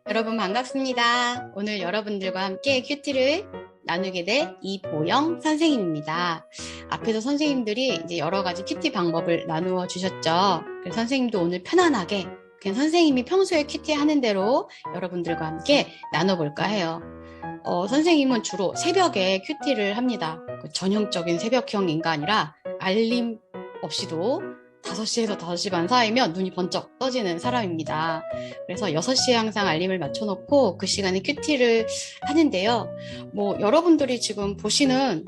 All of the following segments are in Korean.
여러분 반갑습니다. 오늘 여러분들과 함께 큐티를 나누게 될 이보영 선생님입니다. 앞에서 선생님들이 이제 여러 가지 큐티 방법을 나누어 주셨죠. 그래서 선생님도 오늘 편안하게 그냥 선생님이 평소에 큐티 하는 대로 여러분들과 함께 나눠볼까 해요. 선생님은 주로 새벽에 큐티를 합니다. 전형적인 새벽형 인간이라 알림 없이도 5시에서 5시 반 사이면 눈이 번쩍 떠지는 사람입니다. 그래서 6시에 항상 알림을 맞춰놓고 그 시간에 큐티를 하는데요. 여러분들이 지금 보시는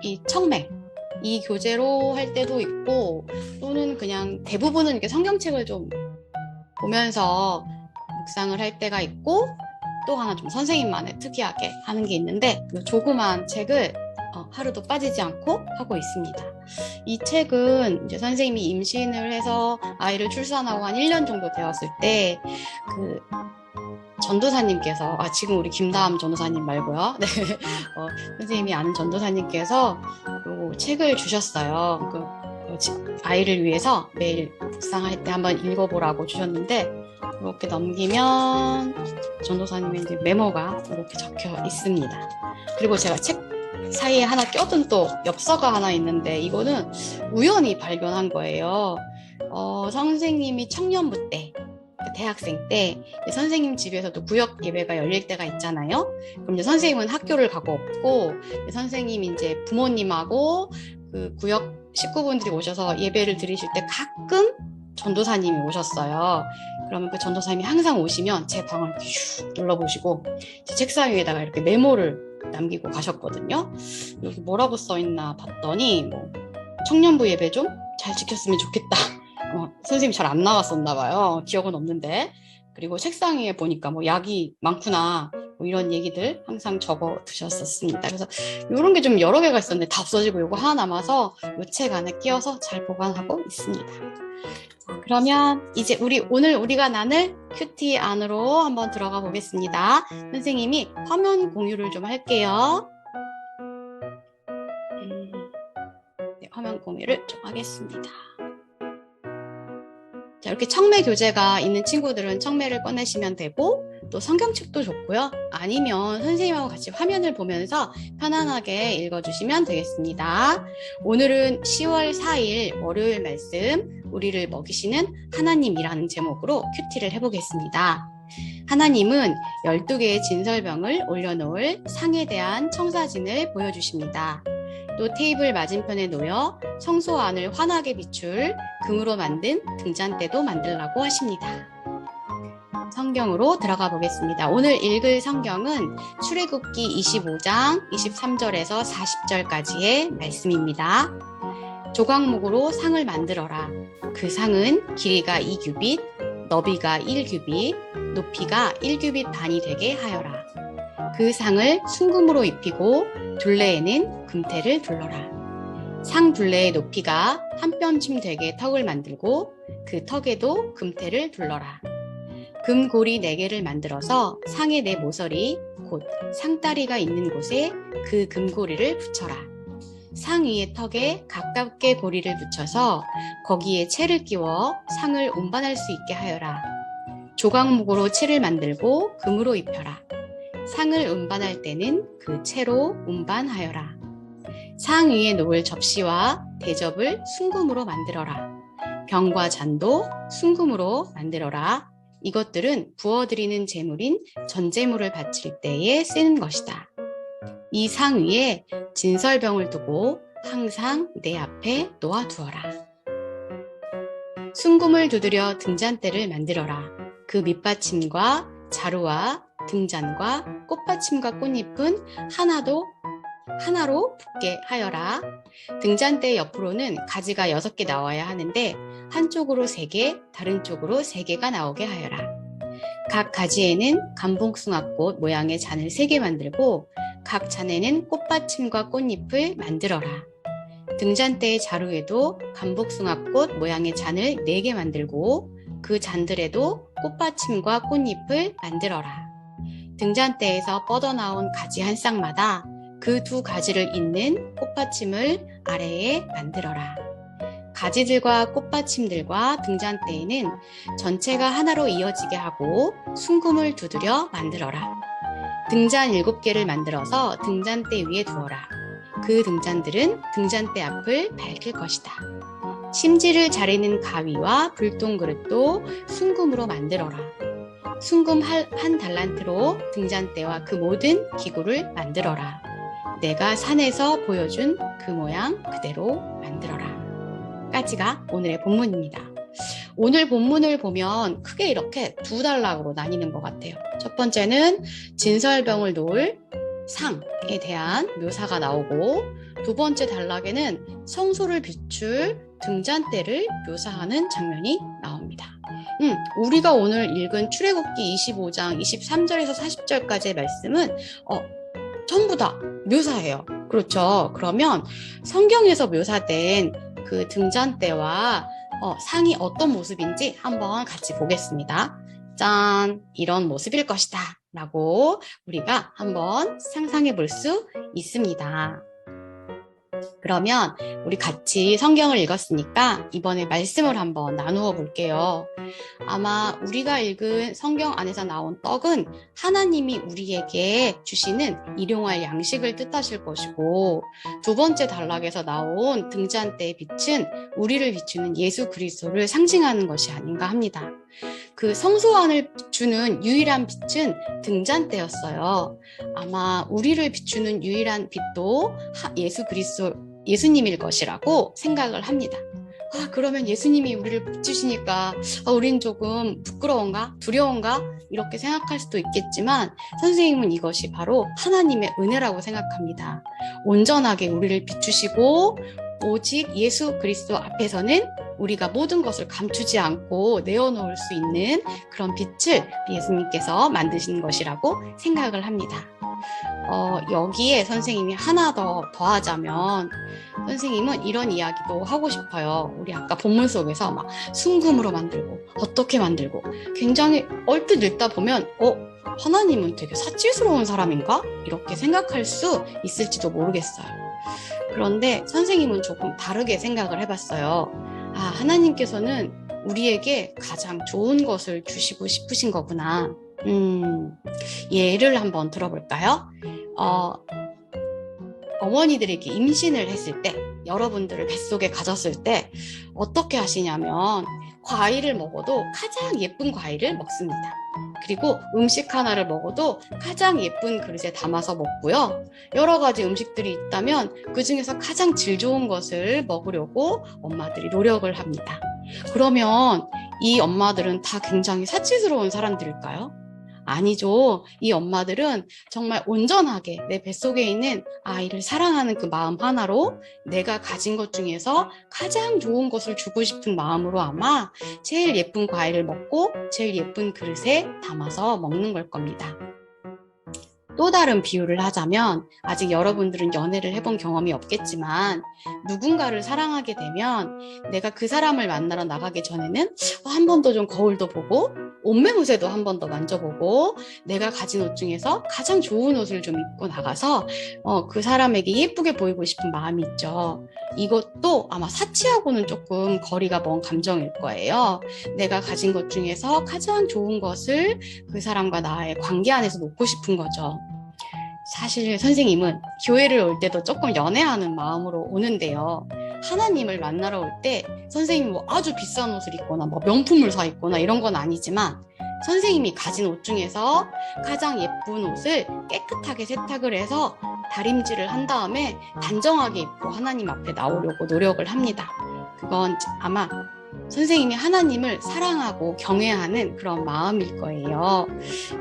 이 청매, 이 교재로 할 때도 있고 또는 그냥 대부분은 이렇게 성경책을 좀 보면서 묵상을 할 때가 있고 또 하나 좀 선생님만의 특이하게 하는 게 있는데 이 조그만 책을 하루도 빠지지 않고 하고 있습니다. 이 책은 이제 선생님이 임신을 해서 아이를 출산하고 한 1년 정도 되었을 때 그 전도사님께서 지금 우리 김다함 전도사님 말고요. 네. 선생님이 아는 전도사님께서 이 책을 주셨어요. 아이를 위해서 매일 묵상할 때 한번 읽어보라고 주셨는데 이렇게 넘기면 전도사님의 이제 메모가 이렇게 적혀 있습니다. 그리고 제가 책 사이에 하나 껴둔 또 엽서가 하나 있는데 이거는 우연히 발견한 거예요. 선생님이 청년부 때, 대학생 때 선생님 집에서도 구역 예배가 열릴 때가 있잖아요. 그럼 이제 선생님은 학교를 가고 없고 선생님이 이제 부모님하고 그 구역 식구분들이 오셔서 예배를 드리실 때 가끔 전도사님이 오셨어요. 그러면 그 전도사님이 항상 오시면 제 방을 슉 눌러보시고 제 책상 위에다가 이렇게 메모를 남기고 가셨거든요. 여기 뭐라고 써있나 봤더니 청년부 예배 좀 잘 지켰으면 좋겠다. 선생님이 잘 안 나왔었나 봐요. 기억은 없는데. 그리고 책상 위에 보니까 약이 많구나 이런 얘기들 항상 적어 두셨었습니다. 그래서 이런 게 좀 여러 개가 있었는데 다 없어지고 이거 하나 남아서 이 책 안에 끼워서 잘 보관하고 있습니다. 그러면 이제 오늘 우리가 나눌 큐티 안으로 한번 들어가 보겠습니다. 선생님이 화면 공유를 좀 할게요. 네, 화면 공유를 좀 하겠습니다. 자, 이렇게 청매 교재가 있는 친구들은 청매를 꺼내시면 되고 또 성경책도 좋고요. 아니면 선생님하고 같이 화면을 보면서 편안하게 읽어주시면 되겠습니다. 오늘은 10월 4일 월요일 말씀 우리를 먹이시는 하나님이라는 제목으로 큐티를 해보겠습니다. 하나님은 12개의 진설병을 올려놓을 상에 대한 청사진을 보여주십니다. 또 테이블 맞은편에 놓여 성소 안을 환하게 비출 금으로 만든 등잔대도 만들라고 하십니다. 성경으로 들어가 보겠습니다. 오늘 읽을 성경은 출애굽기 25장 23절에서 40절까지의 말씀입니다. 조각목으로 상을 만들어라. 그 상은 길이가 2규빗, 너비가 1규빗, 높이가 1규빗 반이 되게 하여라. 그 상을 순금으로 입히고 둘레에는 금테를 둘러라. 상 둘레의 높이가 한 뼘쯤 되게 턱을 만들고 그 턱에도 금테를 둘러라. 금고리 4개를 만들어서 상의 4모서리 곧 상다리가 있는 곳에 그 금고리를 붙여라. 상 위의 턱에 가깝게 고리를 붙여서 거기에 채를 끼워 상을 운반할 수 있게 하여라. 조각목으로 채를 만들고 금으로 입혀라. 상을 운반할 때는 그 채로 운반하여라. 상 위에 놓을 접시와 대접을 순금으로 만들어라. 병과 잔도 순금으로 만들어라. 이것들은 부어드리는 제물인 전제물을 바칠 때에 쓰는 것이다. 이 상 위에 진설병을 두고 항상 내 앞에 놓아두어라. 순금을 두드려 등잔대를 만들어라. 그 밑받침과 자루와 등잔과 꽃받침과 꽃잎은 하나로 붙게 하여라. 등잔대 옆으로는 가지가 6개 나와야 하는데 한쪽으로 3개, 다른 쪽으로 3개가 나오게 하여라. 각 가지에는 감봉숭아꽃 모양의 잔을 3개 만들고 각 잔에는 꽃받침과 꽃잎을 만들어라. 등잔대의 자루에도 감복숭아꽃 모양의 잔을 4개 만들고 그 잔들에도 꽃받침과 꽃잎을 만들어라. 등잔대에서 뻗어나온 가지 한 쌍마다 그 2 가지를 잇는 꽃받침을 아래에 만들어라. 가지들과 꽃받침들과 등잔대에는 전체가 하나로 이어지게 하고 순금을 두드려 만들어라. 등잔 7개를 만들어서 등잔대 위에 두어라. 그 등잔들은 등잔대 앞을 밝힐 것이다. 심지를 자리는 가위와 불똥그릇도 순금으로 만들어라. 순금 한 달란트로 등잔대와 그 모든 기구를 만들어라. 내가 산에서 보여준 그 모양 그대로 만들어라. 까지가 오늘의 본문입니다. 오늘 본문을 보면 크게 이렇게 두 단락으로 나뉘는 것 같아요. 첫 번째는 진설병을 놓을 상에 대한 묘사가 나오고, 두 번째 단락에는 성소를 비출 등잔대를 묘사하는 장면이 나옵니다. 우리가 오늘 읽은 출애굽기 25장 23절에서 40절까지의 말씀은 전부 다 묘사예요. 그렇죠? 그러면 성경에서 묘사된 그 등잔대와 상이 어떤 모습인지 한번 같이 보겠습니다. 짠! 이런 모습일 것이다 라고 우리가 한번 상상해 볼 수 있습니다. 그러면 우리 같이 성경을 읽었으니까 이번에 말씀을 한번 나누어 볼게요. 아마 우리가 읽은 성경 안에서 나온 떡은 하나님이 우리에게 주시는 일용할 양식을 뜻하실 것이고, 두 번째 단락에서 나온 등잔대의 빛은 우리를 비추는 예수 그리스도를 상징하는 것이 아닌가 합니다. 그 성소 안을 비추는 유일한 빛은 등잔대였어요. 아마 우리를 비추는 유일한 빛도 예수님일 것이라고 생각을 합니다. 그러면 예수님이 우리를 비추시니까 우린 조금 부끄러운가? 두려운가? 이렇게 생각할 수도 있겠지만, 선생님은 이것이 바로 하나님의 은혜라고 생각합니다. 온전하게 우리를 비추시고 오직 예수 그리스도 앞에서는 우리가 모든 것을 감추지 않고 내어놓을 수 있는 그런 빛을 예수님께서 만드신 것이라고 생각을 합니다. 여기에 선생님이 하나 더 더하자면, 선생님은 이런 이야기도 하고 싶어요. 우리 아까 본문 속에서 막 순금으로 만들고 어떻게 만들고 굉장히 얼핏 읽다 보면 하나님은 되게 사치스러운 사람인가? 이렇게 생각할 수 있을지도 모르겠어요. 그런데 선생님은 조금 다르게 생각을 해봤어요. 하나님께서는 우리에게 가장 좋은 것을 주시고 싶으신 거구나. 예를 한번 들어볼까요? 어머니들에게 임신을 했을 때, 여러분들을 뱃속에 가졌을 때 어떻게 하시냐면 과일을 먹어도 가장 예쁜 과일을 먹습니다. 그리고 음식 하나를 먹어도 가장 예쁜 그릇에 담아서 먹고요. 여러 가지 음식들이 있다면 그 중에서 가장 질 좋은 것을 먹으려고 엄마들이 노력을 합니다. 그러면 이 엄마들은 다 굉장히 사치스러운 사람들일까요? 아니죠. 이 엄마들은 정말 온전하게 내 뱃속에 있는 아이를 사랑하는 그 마음 하나로 내가 가진 것 중에서 가장 좋은 것을 주고 싶은 마음으로 아마 제일 예쁜 과일을 먹고 제일 예쁜 그릇에 담아서 먹는 걸 겁니다. 또 다른 비유를 하자면, 아직 여러분들은 연애를 해본 경험이 없겠지만 누군가를 사랑하게 되면 내가 그 사람을 만나러 나가기 전에는 한 번 더 좀 거울도 보고 옷매무새도 한 번 더 만져보고 내가 가진 옷 중에서 가장 좋은 옷을 좀 입고 나가서 그 사람에게 예쁘게 보이고 싶은 마음이 있죠. 이것도 아마 사치하고는 조금 거리가 먼 감정일 거예요. 내가 가진 것 중에서 가장 좋은 것을 그 사람과 나의 관계 안에서 놓고 싶은 거죠. 사실 선생님은 교회를 올 때도 조금 연애하는 마음으로 오는데요. 하나님을 만나러 올 때 선생님이 뭐 아주 비싼 옷을 입거나 뭐 명품을 사 입거나 이런 건 아니지만, 선생님이 가진 옷 중에서 가장 예쁜 옷을 깨끗하게 세탁을 해서 다림질을 한 다음에 단정하게 입고 하나님 앞에 나오려고 노력을 합니다. 그건 아마 선생님이 하나님을 사랑하고 경외하는 그런 마음일 거예요.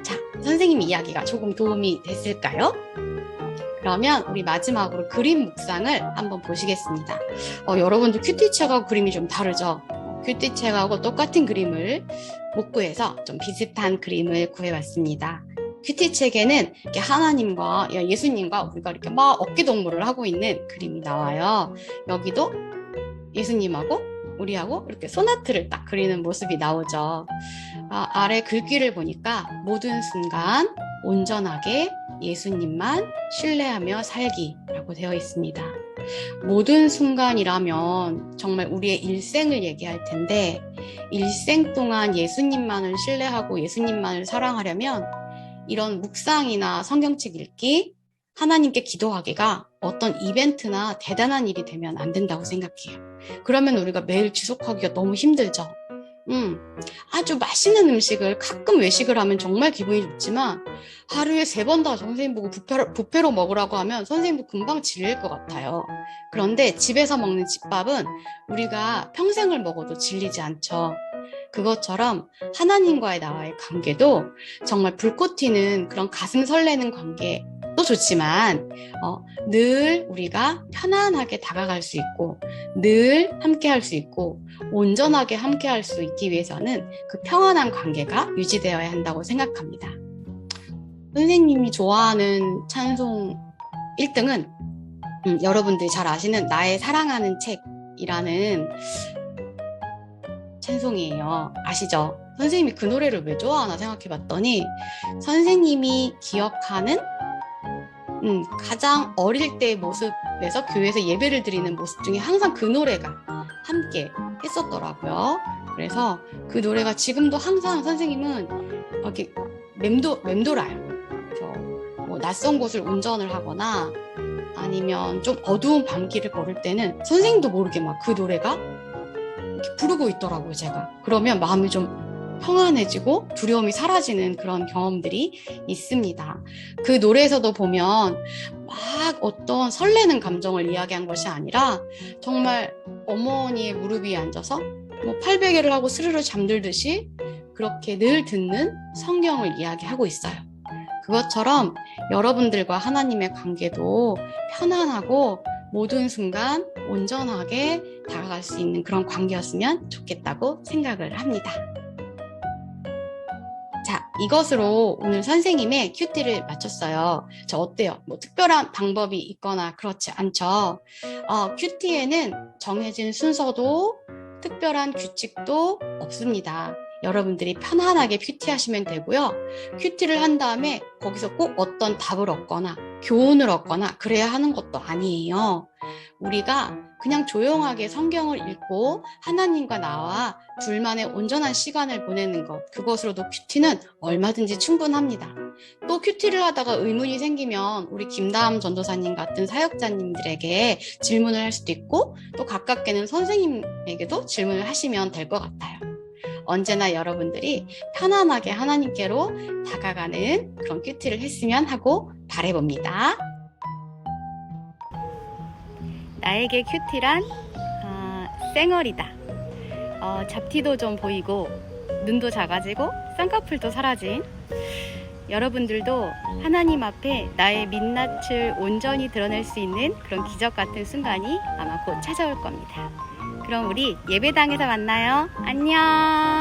자, 선생님 이야기가 조금 도움이 됐을까요? 그러면 우리 마지막으로 그림 묵상을 한번 보시겠습니다. 여러분들 큐티책하고 그림이 좀 다르죠? 큐티책하고 똑같은 그림을 못 구해서 좀 비슷한 그림을 구해봤습니다. 큐티책에는 이렇게 하나님과 예수님과 우리가 이렇게 막 어깨동무를 하고 있는 그림이 나와요. 여기도 예수님하고 우리하고 이렇게 소나트를 딱 그리는 모습이 나오죠. 아래 글귀를 보니까 모든 순간 온전하게 예수님만 신뢰하며 살기라고 되어 있습니다. 모든 순간이라면 정말 우리의 일생을 얘기할 텐데, 일생 동안 예수님만을 신뢰하고 예수님만을 사랑하려면 이런 묵상이나 성경책 읽기, 하나님께 기도하기가 어떤 이벤트나 대단한 일이 되면 안 된다고 생각해요. 그러면 우리가 매일 지속하기가 너무 힘들죠. 아주 맛있는 음식을 가끔 외식을 하면 정말 기분이 좋지만 하루에 3번 다 선생님 보고 뷔페로 먹으라고 하면 선생님도 금방 질릴 것 같아요. 그런데 집에서 먹는 집밥은 우리가 평생을 먹어도 질리지 않죠. 그것처럼 하나님과의 나와의 관계도 정말 불꽃 튀는 그런 가슴 설레는 관계도 좋지만 늘 우리가 편안하게 다가갈 수 있고 늘 함께 할 수 있고 온전하게 함께 할 수 있기 위해서는 그 평안한 관계가 유지되어야 한다고 생각합니다. 선생님이 좋아하는 찬송 1등은 여러분들이 잘 아시는 나의 사랑하는 책이라는 찬송이에요. 아시죠? 선생님이 그 노래를 왜 좋아하나 생각해봤더니 선생님이 기억하는 가장 어릴 때의 모습에서 교회에서 예배를 드리는 모습 중에 항상 그 노래가 함께 했었더라고요. 그래서 그 노래가 지금도 항상 선생님은 이렇게 맴돌아요. 그래서 뭐 낯선 곳을 운전을 하거나 아니면 좀 어두운 밤길을 걸을 때는 선생님도 모르게 막 그 노래가 이렇게 부르고 있더라고요, 제가. 그러면 마음이 좀 평안해지고 두려움이 사라지는 그런 경험들이 있습니다. 그 노래에서도 보면 막 어떤 설레는 감정을 이야기한 것이 아니라 정말 어머니의 무릎 위에 앉아서 뭐 팔베개를 하고 스르르 잠들듯이 그렇게 늘 듣는 성경을 이야기하고 있어요. 그것처럼 여러분들과 하나님의 관계도 편안하고 모든 순간 온전하게 다가갈 수 있는 그런 관계였으면 좋겠다고 생각을 합니다. 자, 이것으로 오늘 선생님의 큐티를 마쳤어요. 저 어때요? 뭐 특별한 방법이 있거나 그렇지 않죠? 큐티에는 정해진 순서도 특별한 규칙도 없습니다. 여러분들이 편안하게 큐티하시면 되고요. 큐티를 한 다음에 거기서 꼭 어떤 답을 얻거나 교훈을 얻거나 그래야 하는 것도 아니에요. 우리가 그냥 조용하게 성경을 읽고 하나님과 나와 둘만의 온전한 시간을 보내는 것, 그것으로도 큐티는 얼마든지 충분합니다. 또 큐티를 하다가 의문이 생기면 우리 김다함 전도사님 같은 사역자님들에게 질문을 할 수도 있고 또 가깝게는 선생님에게도 질문을 하시면 될 것 같아요. 언제나 여러분들이 편안하게 하나님께로 다가가는 그런 큐티를 했으면 하고 바라봅니다. 나에게 큐티란 쌩얼이다. 잡티도 좀 보이고 눈도 작아지고 쌍꺼풀도 사라진 여러분들도 하나님 앞에 나의 민낯을 온전히 드러낼 수 있는 그런 기적 같은 순간이 아마 곧 찾아올 겁니다. 그럼 우리 예배당에서 만나요. 안녕.